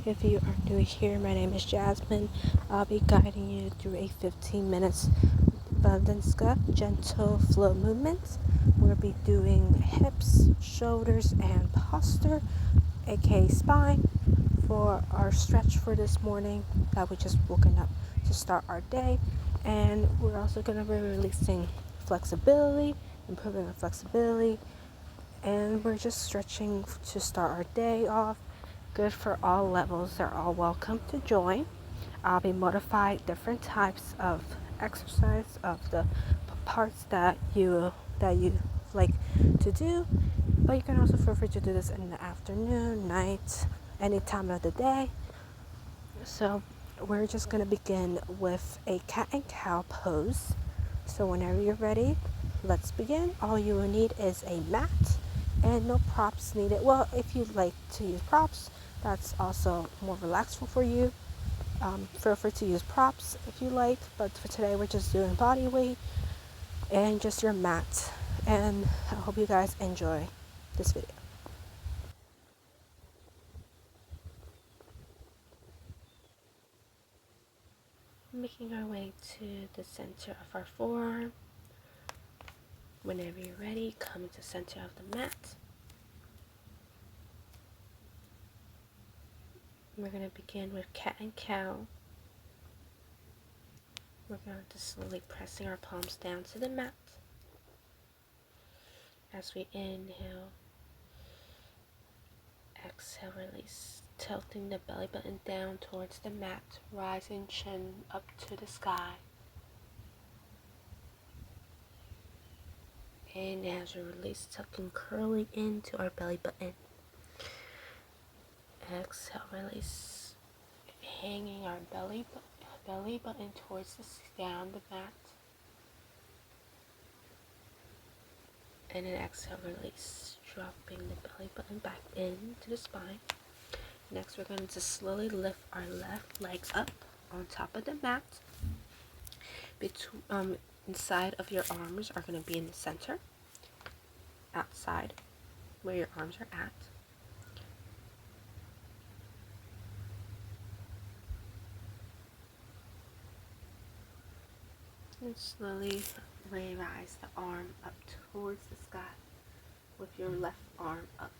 If you are new here, my name is Jasmine. I'll be guiding you through a 15 minutes Vinyasa gentle flow movements. We'll be doing hips, shoulders, and posture, aka spine, for our stretch for this morning that we just woken up to start our day. And we're also going to be releasing flexibility, improving our flexibility, and we're just stretching to start our day off. Good for all levels. They're all welcome to join. I'll be modifying different types of exercise of the parts that you like to do, but you can also feel free to do this in the afternoon, night, any time of the day. So we're just going to begin with a cat and cow pose. So whenever you're ready, let's begin. All you will need is a mat and no props needed. Well, if you'd like to use props, that's also more relaxful for you. Feel free to use props if you like, but for today we're just doing body weight and just your mat. And I hope you guys enjoy this video. Making our way to the center of our forearm. Whenever you're ready, come to the center of the mat. We're going to begin with cat and cow. We're going to slowly pressing our palms down to the mat. As we inhale, exhale, release, tilting the belly button down towards the mat, rising chin up to the sky. And as we release, tucking, curling into our belly button. Exhale, release, hanging our belly button towards down the mat. And then exhale, release, dropping the belly button back into the spine. Next, we're going to slowly lift our left leg up on top of the mat. Inside of your arms are going to be in the center, outside where your arms are at. And slowly rise the arm up towards the sky with your left arm up.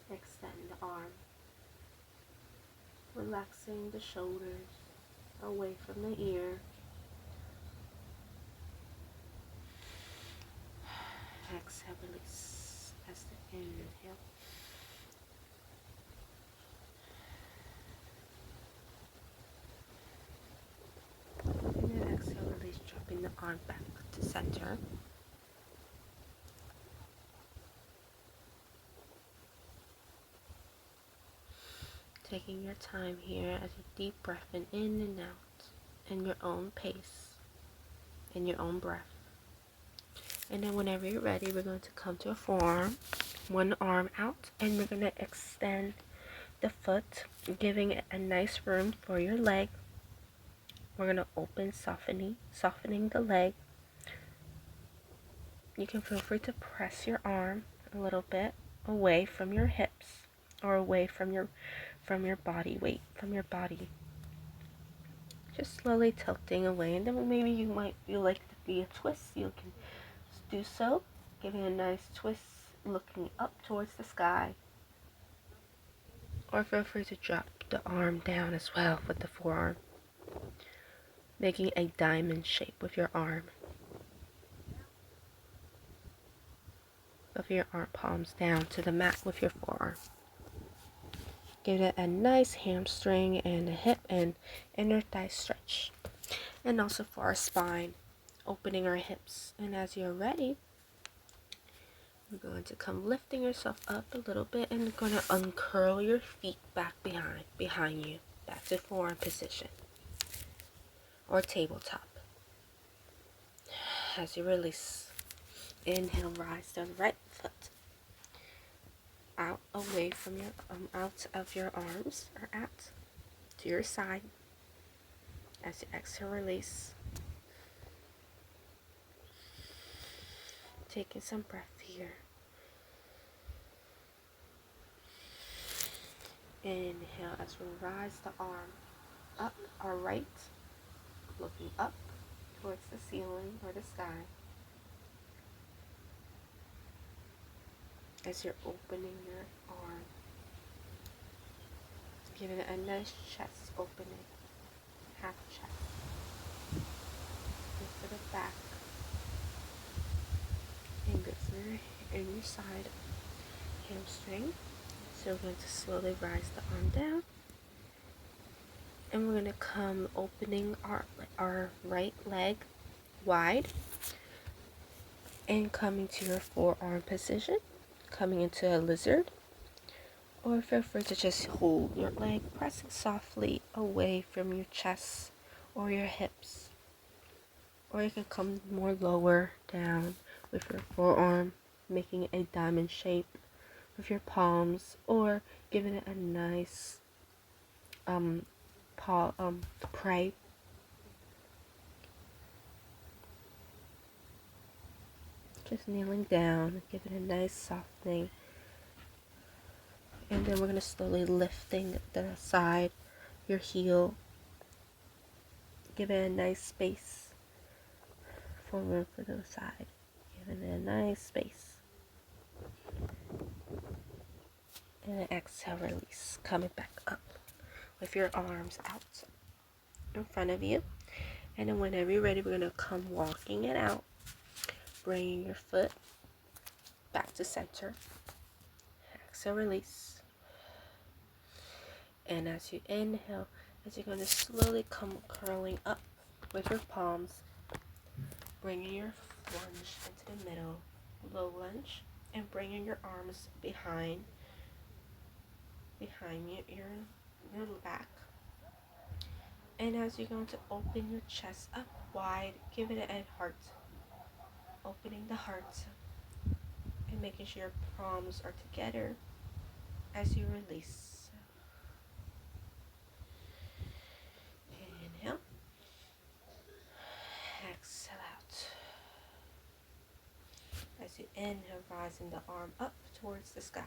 Extend the arm, relaxing the shoulders away from the ear. Exhale, release as the inhale. And then exhale, release, dropping the arm back to center. Taking your time here as you deep breath in and out in your own pace, in your own breath. And then whenever you're ready, we're going to come to a forearm, one arm out, and we're going to extend the foot, giving it a nice room for your leg. We're going to open, softening the leg. You can feel free to press your arm a little bit away from your hips or away from your body weight, from your body. Just slowly tilting away, and then maybe you like to be a twist. You can do so, giving a nice twist, looking up towards the sky. Or feel free to drop the arm down as well with the forearm, making a diamond shape with your arm. Of your arm palms down to the mat with your forearm. Give it a nice hamstring and a hip and inner thigh stretch. And also for our spine, opening our hips. And as you're ready, you're going to come lifting yourself up a little bit and you're going to uncurl your feet back behind you, back to forearm position or tabletop. As you release, inhale, rise to the right foot out away from your out of your arms or out to your side. As you exhale, release, taking some breath here. Inhale as we rise the arm up, our right, looking up towards the ceiling or the sky. As you're opening your arm, giving it a nice chest opening, half chest. Look to the back and good for your side hamstring. So we're going to slowly rise the arm down. And we're going to come opening our right leg wide and coming to your forearm position, coming into a lizard. Or feel free to just hold your leg, pressing softly away from your chest or your hips. Or you can come more lower down with your forearm, making a diamond shape with your palms, or giving it a nice pray. Just kneeling down, give it a nice softening. And then we're going to slowly lifting the side, your heel. Give it a nice space. Forward for the side. Give it a nice space. And then exhale, release. Coming back up with your arms out in front of you. And then whenever you're ready, we're going to come walking it out. Bringing your foot back to center. Exhale, release. And as you inhale, as you're going to slowly come curling up with your palms, bringing your lunge into the middle, low lunge, and bringing your arms behind your back. And as you're going to open your chest up wide, give it a heart, opening the heart, and making sure your palms are together as you release. Inhale. Exhale out. As you inhale, rising the arm up towards the sky.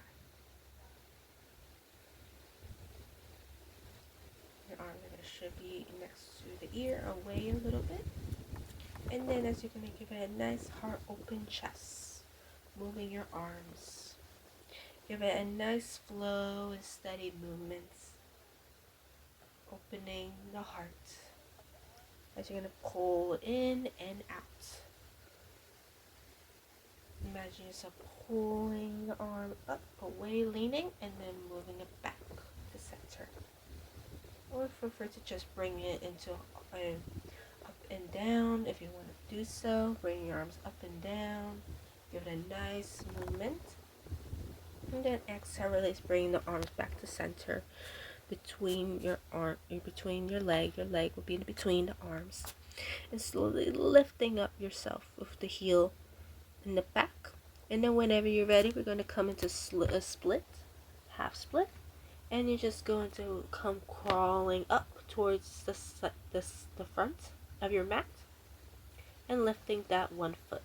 Your arms should be next to the ear, away a little bit. And then as you're going to give it a nice heart open chest, moving your arms. Give it a nice flow and steady movements. Opening the heart. As you're going to pull in and out. Imagine yourself pulling the arm up, away, leaning, and then moving it back to center. Or feel free to just bring it into up and down if you want to do so. Bring your arms up and down. Give it a nice movement. And then exhale, release, bringing the arms back to center between your arm, between your leg. Your leg will be in between the arms. And slowly lifting up yourself with the heel in the back. And then whenever you're ready, we're going to come into a split, half split. And you're just going to come crawling up towards the front of your mat. And lifting that one foot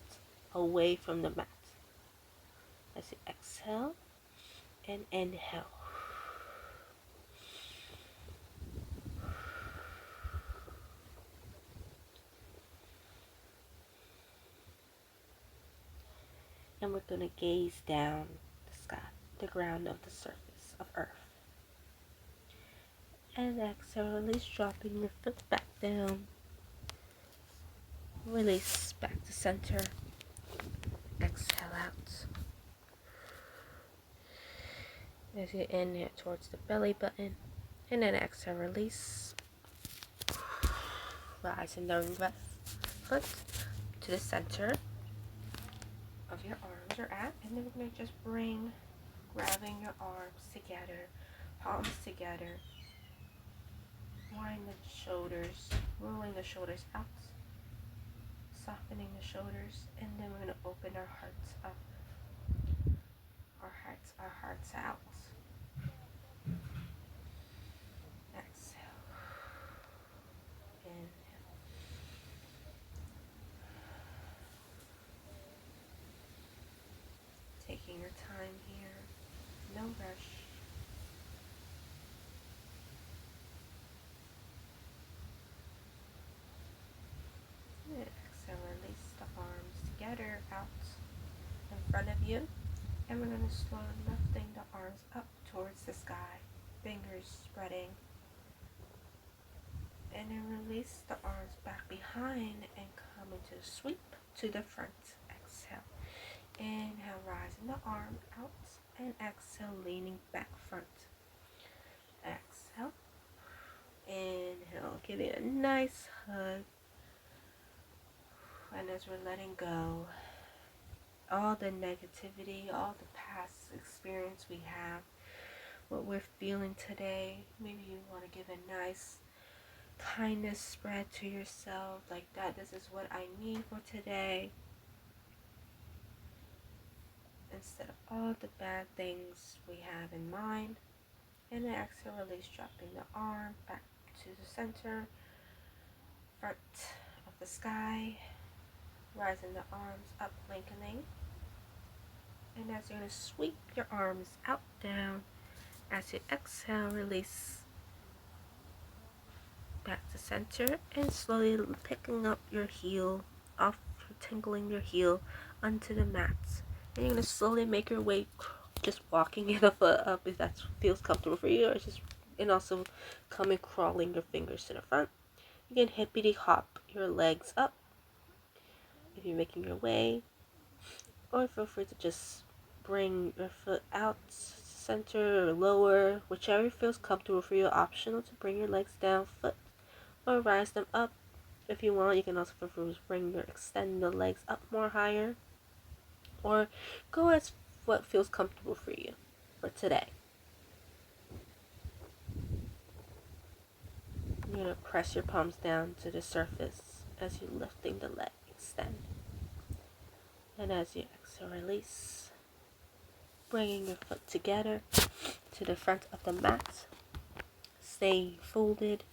away from the mat. As you exhale and inhale. And we're going to gaze down the sky, the ground of the surface of Earth. And exhale, release, dropping your foot back down. Release back to center. Exhale out. As you inhale towards the belly button. And then exhale, release. Rising the left foot to the center of your arms are at. And then we're going to just grabbing your arms together, palms together. Wind the shoulders, rolling the shoulders out, softening the shoulders, and then we're going to open our hearts up, our hearts out. Exhale. Inhale. Taking your time here, no rush. together out in front of you. And we're going to start lifting the arms up towards the sky, fingers spreading. And then release the arms back behind and come into a sweep to the front. Exhale. Inhale, rising the arm out, and exhale, leaning back front. Exhale. Inhale, giving a nice hug. And as we're letting go, all the negativity, all the past experience we have, what we're feeling today, maybe you want to give a nice kindness spread to yourself, like that. This is what I need for today. Instead of all the bad things we have in mind. And then exhale, release, dropping the arm back to the center, front of the sky, rising the arms up, lengthening. And as you're going to sweep your arms out, down, as you exhale, release back to center, and slowly picking up your heel, off, tingling your heel onto the mats. And you're going to slowly make your way, just walking the foot up if that feels comfortable for you, or just, and also coming crawling your fingers to the front. You can hippity hop your legs up if you're making your way, or feel free to just bring your foot out center or lower, whichever feels comfortable for you. Optional to bring your legs down, foot, or rise them up. If you want, you can also extend the legs up more higher, or go as what feels comfortable for you for today. You're going to press your palms down to the surface as you're lifting the leg, extend. And as you exhale, release, bringing your foot together to the front of the mat. Stay folded.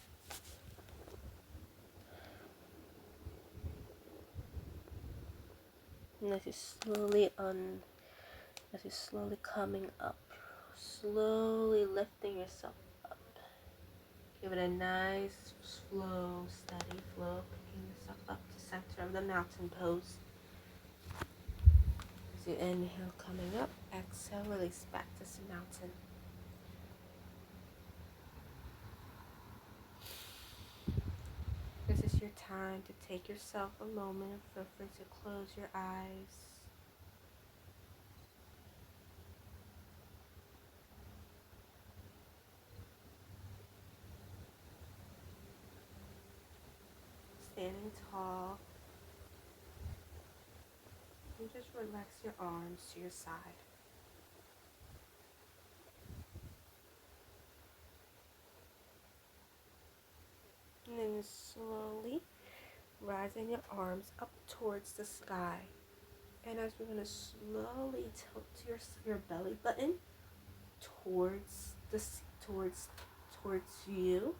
And as you're slowly coming up, slowly lifting yourself up. Give it a nice, slow, steady flow, picking yourself up to center of the mountain pose. As you inhale, coming up, exhale, release back to the mountain. This is your time to take yourself a moment and feel free to close your eyes. Standing tall. And just relax your arms to your side. And then slowly rising your arms up towards the sky. And as we're going to slowly tilt your belly button towards you,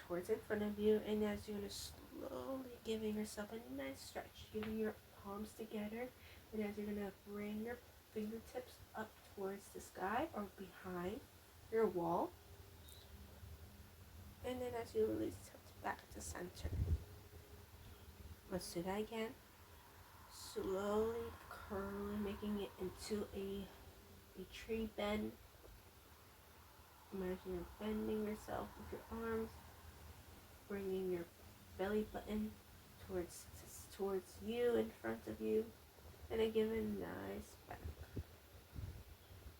towards in front of you, and as you're going to slowly giving yourself a nice stretch, giving your palms together, and as you're going to bring your fingertips up towards the sky or behind your wall, and then as you release, tilt back to center. Let's do that again. Slowly curling, making it into a tree bend. Imagine you're bending yourself with your arms, bringing your belly button towards you, in front of you, and then give it a nice back.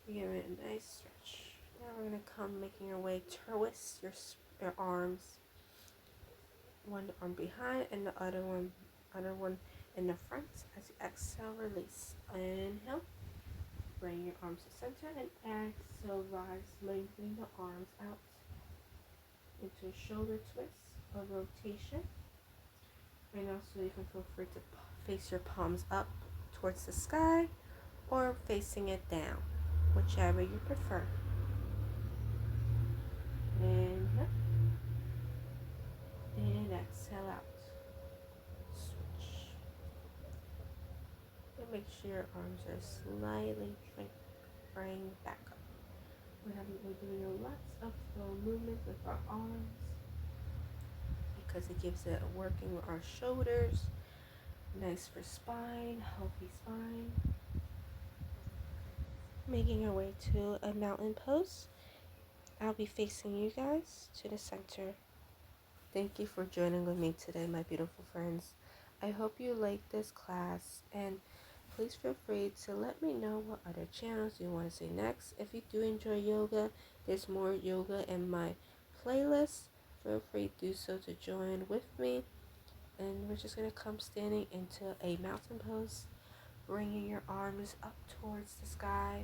Give it a nice stretch. Now we're going to come making your way, twist your arms, one arm behind and the other one in the front. As you exhale, release. Inhale, bring your arms to center, and exhale, rise, lengthening the arms out into a shoulder twist or rotation. And also you can feel free to face your palms up towards the sky or facing it down, whichever you prefer. Inhale, and exhale out. Switch. And make sure your arms are slightly bring back up. We're doing lots of slow movement with our arms because it gives it working with our shoulders, Nice for spine, healthy spine. Making our way to a mountain pose. I'll be facing you guys to the center. Thank you for joining with me today, my beautiful friends. I hope you like this class, and please feel free to let me know what other channels you want to see next. If you do enjoy yoga, there's more yoga in my playlist. Feel free to do so to join with me. And we're just going to come standing into a mountain pose, bringing your arms up towards the sky.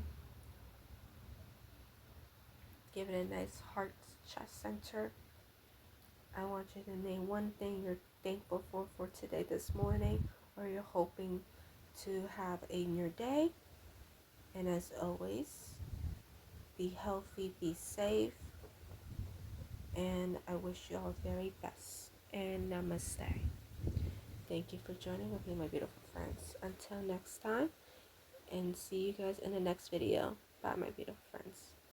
Give it a nice heart chest center. I want you to name one thing you're thankful for today, this morning, or you're hoping to have in your day. And as always, be healthy, be safe, and I wish you all the very best. And namaste. Thank you for joining with me, my beautiful friends. Until next time, and see you guys in the next video. Bye, my beautiful friends.